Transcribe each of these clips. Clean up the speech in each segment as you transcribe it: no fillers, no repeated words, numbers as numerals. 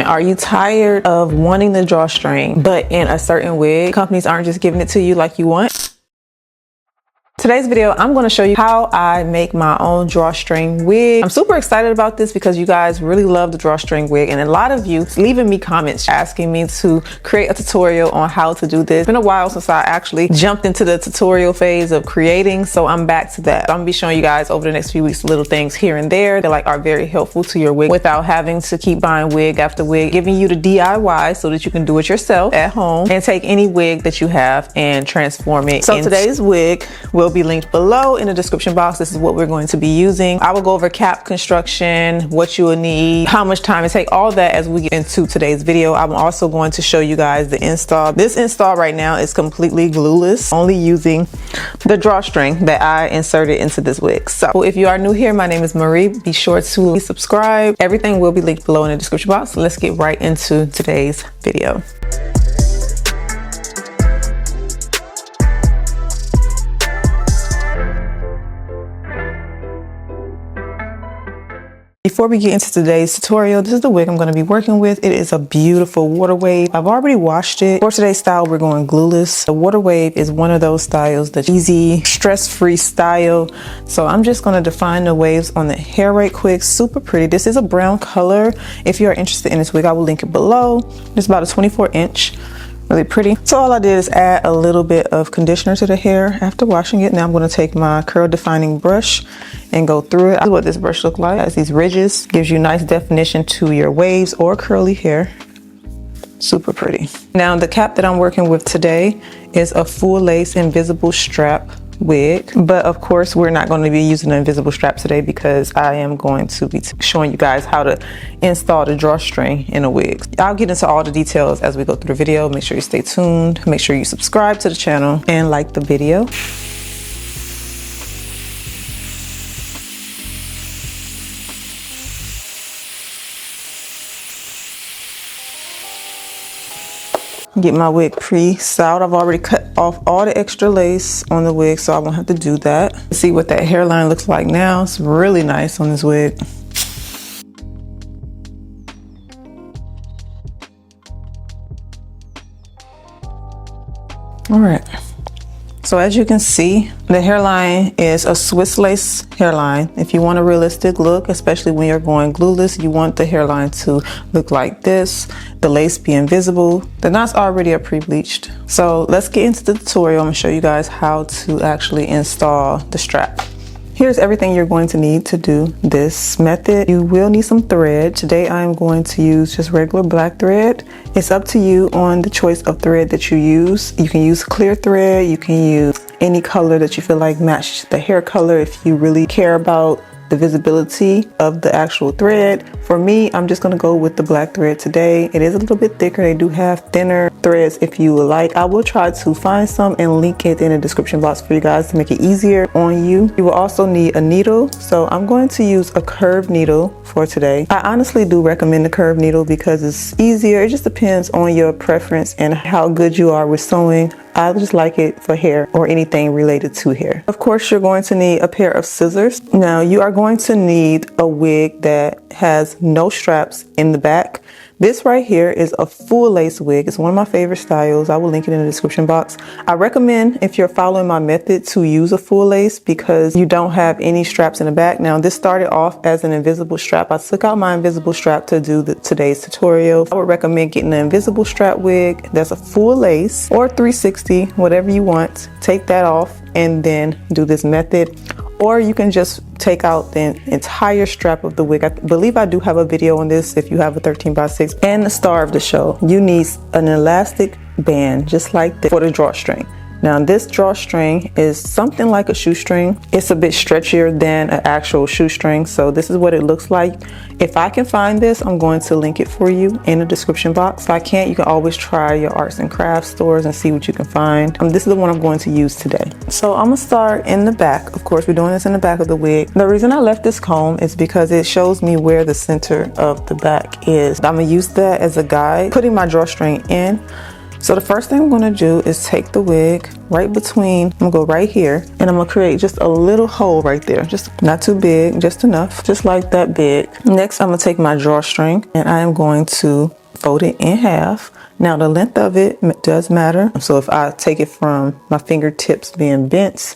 are you tired of wanting the drawstring, but in a certain wig, companies aren't just giving it to you like you want? Today's video, I'm going to show you how I make my own drawstring wig. I'm super excited about this because you guys really love the drawstring wig, and a lot of you leaving me comments asking me to create a tutorial on how to do this. It's been a while since I actually jumped into the tutorial phase of creating, so I'm back to that. I'm gonna be showing you guys over the next few weeks little things here and there that are very helpful to your wig without having to keep buying wig after wig, giving you the DIY so that you can do it yourself at home and take any wig that you have and transform it. So today's wig will be linked below in the description box. This is what we're going to be using. I will go over cap construction, what you will need, how much time it takes, all that as we get into today's video. I'm also going to show you guys the install. This install right now is completely glueless, only using the drawstring that I inserted into this wig. So if you are new here, my name is Marie. Be sure to subscribe. Everything will be linked below in the description box. So let's get right into today's video. Before we get into today's tutorial, this is the wig I'm going to be working with. It is a beautiful water wave. I've already washed it. For today's style, we're going glueless. The water wave is one of those styles, the easy, stress-free style. So I'm just going to define the waves on the hair right quick. Super pretty. This is a brown color. If you are interested in this wig, I will link it below. It's about a 24-inch. Really pretty. So all I did is add a little bit of conditioner to the hair after washing it. Now I'm going to take my curl defining brush and go through it. This is what this brush looks like. It has these ridges, gives you nice definition to your waves or curly hair. Super pretty. Now the cap that I'm working with today is a full lace invisible strap wig, but of course we're not going to be using the invisible strap today because I am going to be showing you guys how to install the drawstring in a wig. I'll get into all the details as we go through the video. Make sure you stay tuned, make sure you subscribe to the channel and like the video. Get my wig pre-styled. I've already cut off all the extra lace on the wig, so I won't have to do that. See what that hairline looks like now. It's really nice on this wig. All right. So as you can see, the hairline is a Swiss lace hairline. If you want a realistic look, especially when you're going glueless, you want the hairline to look like this. The lace be invisible. The knots already are pre-bleached. So let's get into the tutorial. I'm gonna show you guys how to actually install the strap. Here's everything you're going to need to do this method. You will need some thread. Today I'm going to use just regular black thread. It's up to you on the choice of thread that you use. You can use clear thread, you can use any color that you feel like match the hair color if you really care about the visibility of the actual thread. For me, I'm just gonna go with the black thread today. It is a little bit thicker. They do have thinner threads if you would like. I will try to find some and link it in the description box for you guys to make it easier on you. You will also need a needle. So I'm going to use a curved needle for today. I honestly do recommend the curved needle because it's easier. It just depends on your preference and how good you are with sewing. I just like it for hair or anything related to hair. Of course, you're going to need a pair of scissors. Now, you are going to need a wig that has no straps in the back. This right here is a full lace wig. It's one of my favorite styles. I will link it in the description box. I recommend, if you're following my method, to use a full lace because you don't have any straps in the back. Now, this started off as an invisible strap. I took out my invisible strap to do today's tutorial. I would recommend getting an invisible strap wig that's a full lace or 360, whatever you want. Take that off and then do this method. Or you can just take out the entire strap of the wig. I believe I do have a video on this if you have a 13x6. And the star of the show, you need an elastic band just like this for the drawstring. Now this drawstring is something like a shoestring. It's a bit stretchier than an actual shoestring. So this is what it looks like. If I can find this, I'm going to link it for you in the description box. If I can't, you can always try your arts and crafts stores and see what you can find. This is the one I'm going to use today. So I'm gonna start in the back. Of course, we're doing this in the back of the wig. The reason I left this comb is because it shows me where the center of the back is. I'm gonna use that as a guide. Putting my drawstring in, So the first thing I'm gonna do is take the wig right between, I'm gonna go right here, and I'm gonna create just a little hole right there. Just not too big, just enough, just like that big. Next, I'm gonna take my drawstring and I am going to fold it in half. Now the length of it does matter. So if I take it from my fingertips being bent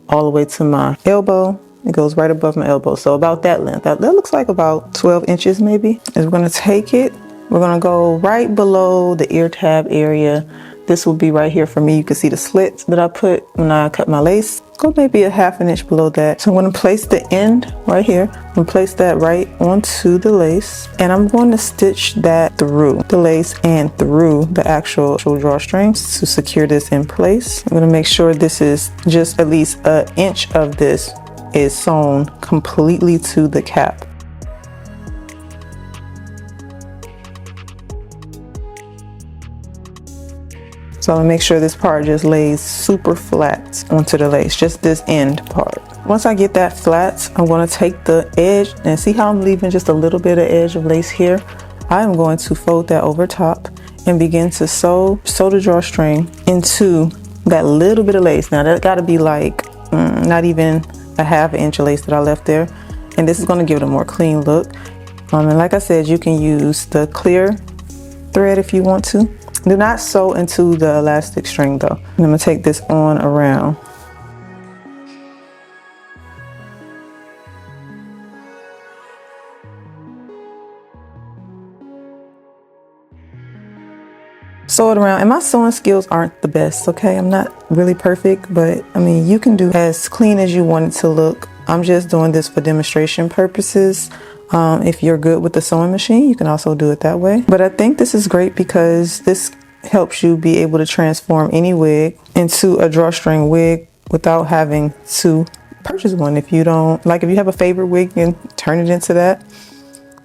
all the way to my elbow, it goes right above my elbow. So about that length. That looks like about 12 inches maybe. And we're gonna take it, we're gonna go right below the ear tab area. This will be right here for me. You can see the slits that I put when I cut my lace. Go maybe a half an inch below that. So I'm gonna place the end right here. I'm gonna place that right onto the lace. And I'm going to stitch that through the lace and through the actual drawstrings to secure this in place. I'm gonna make sure this is just at least an inch of this is sewn completely to the cap. So I'm gonna make sure this part just lays super flat onto the lace, just this end part. Once I get that flat, I'm gonna take the edge and see how I'm leaving just a little bit of edge of lace here. I am going to fold that over top and begin to sew the drawstring into that little bit of lace. Now that gotta be like not even a half an inch of lace that I left there. And this is gonna give it a more clean look. And like I said, you can use the clear thread if you want to. Do not sew into the elastic string though. And I'm gonna take this on around. Sew it around, and my sewing skills aren't the best, okay? I'm not really perfect, but I mean, you can do as clean as you want it to look. I'm just doing this for demonstration purposes. If you're good with the sewing machine, you can also do it that way. But I think this is great because this helps you be able to transform any wig into a drawstring wig without having to purchase one. If you don't, like if you have a favorite wig, you can turn it into that.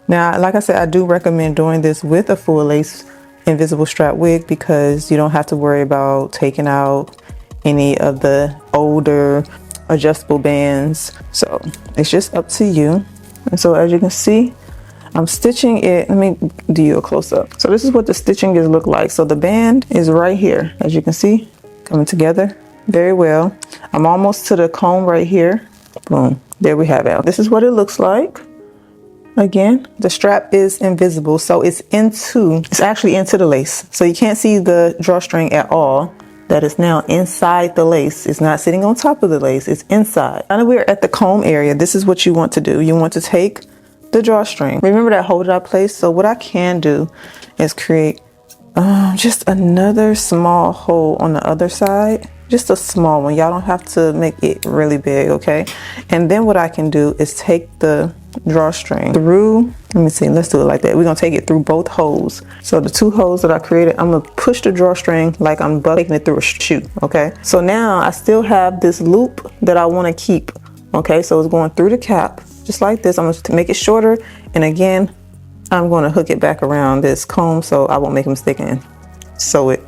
Now, like I said, I do recommend doing this with a full lace invisible strap wig because you don't have to worry about taking out any of the older adjustable bands. So it's just up to you. And so as you can see, I'm stitching it. Let me do you a close up. So this is what the stitching is look like. So the band is right here, as you can see, coming together very well. I'm almost to the comb right here. Boom, there we have it. This is what it looks like. Again, the strap is invisible, so it's actually into the lace. So you can't see the drawstring at all. That is now inside the lace. It's not sitting on top of the lace, it's inside. Now that we're at the comb area, this is what you want to do. You want to take the drawstring. Remember that hole that I placed? So what I can do is create just another small hole on the other side. Just a small one. Y'all don't have to make it really big, okay? And then what I can do is take the drawstring through, let me see, let's do it like that. We're gonna take it through both holes. So the two holes that I created, I'm gonna push the drawstring like I'm taking it through a shoe, okay? So now I still have this loop that I wanna keep, okay? So it's going through the cap, just like this. I'm gonna make it shorter, and again, I'm gonna hook it back around this comb so I won't make a mistake and sew it.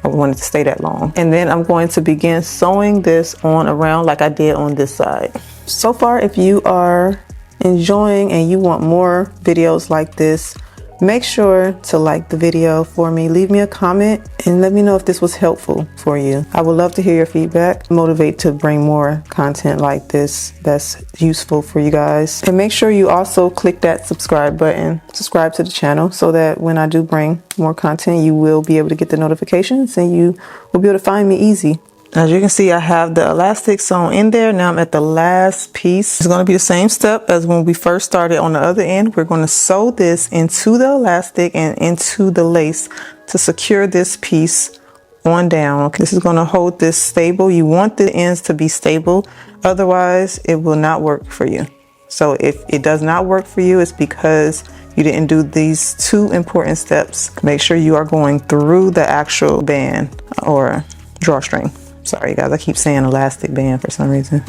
I want it to stay that long. And then I'm going to begin sewing this on around like I did on this side. So far, if you are enjoying and you want more videos like this, make sure to like the video for me. Leave me a comment and let me know if this was helpful for you. I would love to hear your feedback. Motivate to bring more content like this that's useful for you guys. And make sure you also click that subscribe button, subscribe to the channel, so that when I do bring more content, you will be able to get the notifications and you will be able to find me easy. As you can see, I have the elastic sewn in there. Now I'm at the last piece. It's going to be the same step as when we first started on the other end. We're going to sew this into the elastic and into the lace to secure this piece on down. Okay, this is going to hold this stable. You want the ends to be stable, otherwise it will not work for you. So if it does not work for you, it's because you didn't do these two important steps. Make sure you are going through the actual band or drawstring. Sorry guys, I keep saying elastic band for some reason.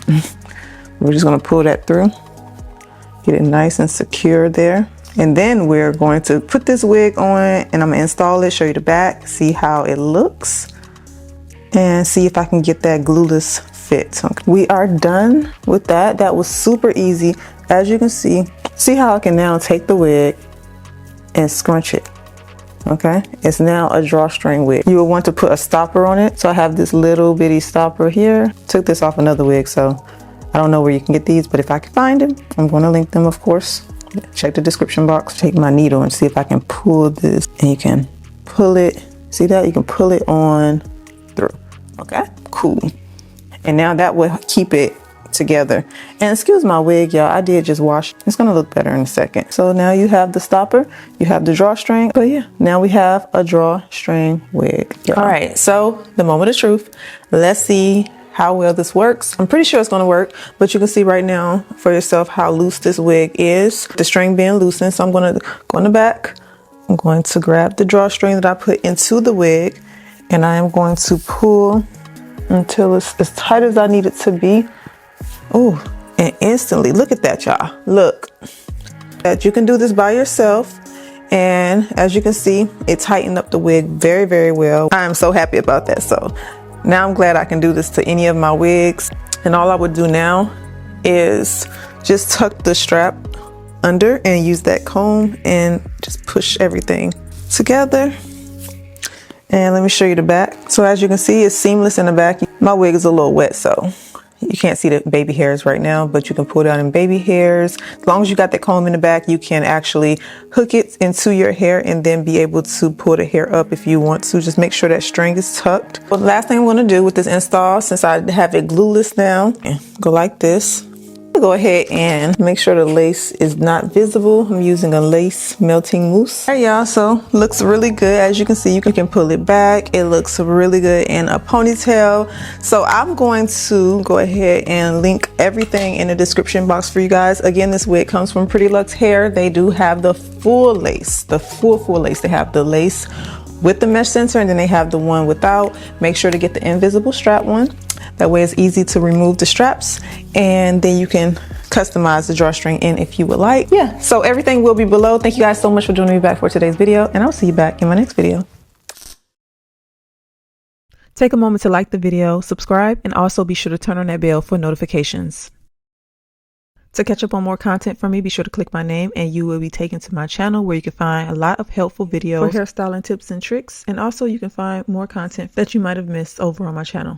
We're just gonna pull that through, get it nice and secure there. And then we're going to put this wig on and I'm gonna install it, show you the back, see how it looks, and see if I can get that glueless fit. We are done with that. That was super easy. As you can see how I can now take the wig and scrunch it Okay, it's now a drawstring wig. You will want to put a stopper on it. So I have this little bitty stopper here. Took this off another wig, so I don't know where you can get these, but if I can find them, I'm going to link them, of course. Check the description box. Take my needle and see if I can pull this, and you can pull it. See that? You can pull it on through. Okay, cool. And now that will keep it together. And excuse my wig, y'all, I did just wash. It's gonna look better in a second. So now you have the stopper, you have the drawstring, but yeah, now we have a drawstring wig. All right, so the moment of truth. Let's see how well this works. I'm pretty sure it's gonna work, but you can see right now for yourself how loose this wig is. The string being loosened, so I'm gonna go in the back. I'm going to grab the drawstring that I put into the wig, and I am going to pull until it's as tight as I need it to be. Oh, and instantly, look at that, y'all. Look, that you can do this by yourself. And as you can see, it tightened up the wig very, very well. I am so happy about that. So now I'm glad I can do this to any of my wigs. And all I would do now is just tuck the strap under and use that comb and just push everything together. And let me show you the back. So as you can see, it's seamless in the back. My wig is a little wet, so you can't see the baby hairs right now, but you can pull down in baby hairs. As long as you got that comb in the back, you can actually hook it into your hair and then be able to pull the hair up if you want to. Just make sure that string is tucked. Well, the last thing I'm going to do with this install, since I have it glueless now, go like this. Go ahead and make sure the lace is not visible. I'm using a lace melting mousse. All right, y'all, so looks really good. As you can see, you can pull it back. It looks really good in a ponytail. So I'm going to go ahead and link everything in the description box for you guys. Again, this wig comes from Pretty Luxe Hair. They do have the full lace, the full lace. They have the lace with the mesh center, and then they have the one without. Make sure to get the invisible strap one. That way it's easy to remove the straps, and then you can customize the drawstring in if you would like. Yeah, so everything will be below. Thank you guys so much for joining me back for today's video, and I'll see you back in my next video. Take a moment to like the video, subscribe, and also be sure to turn on that bell for notifications. To catch up on more content from me, be sure to click my name and you will be taken to my channel where you can find a lot of helpful videos for hairstyling tips and tricks. And also you can find more content that you might have missed over on my channel.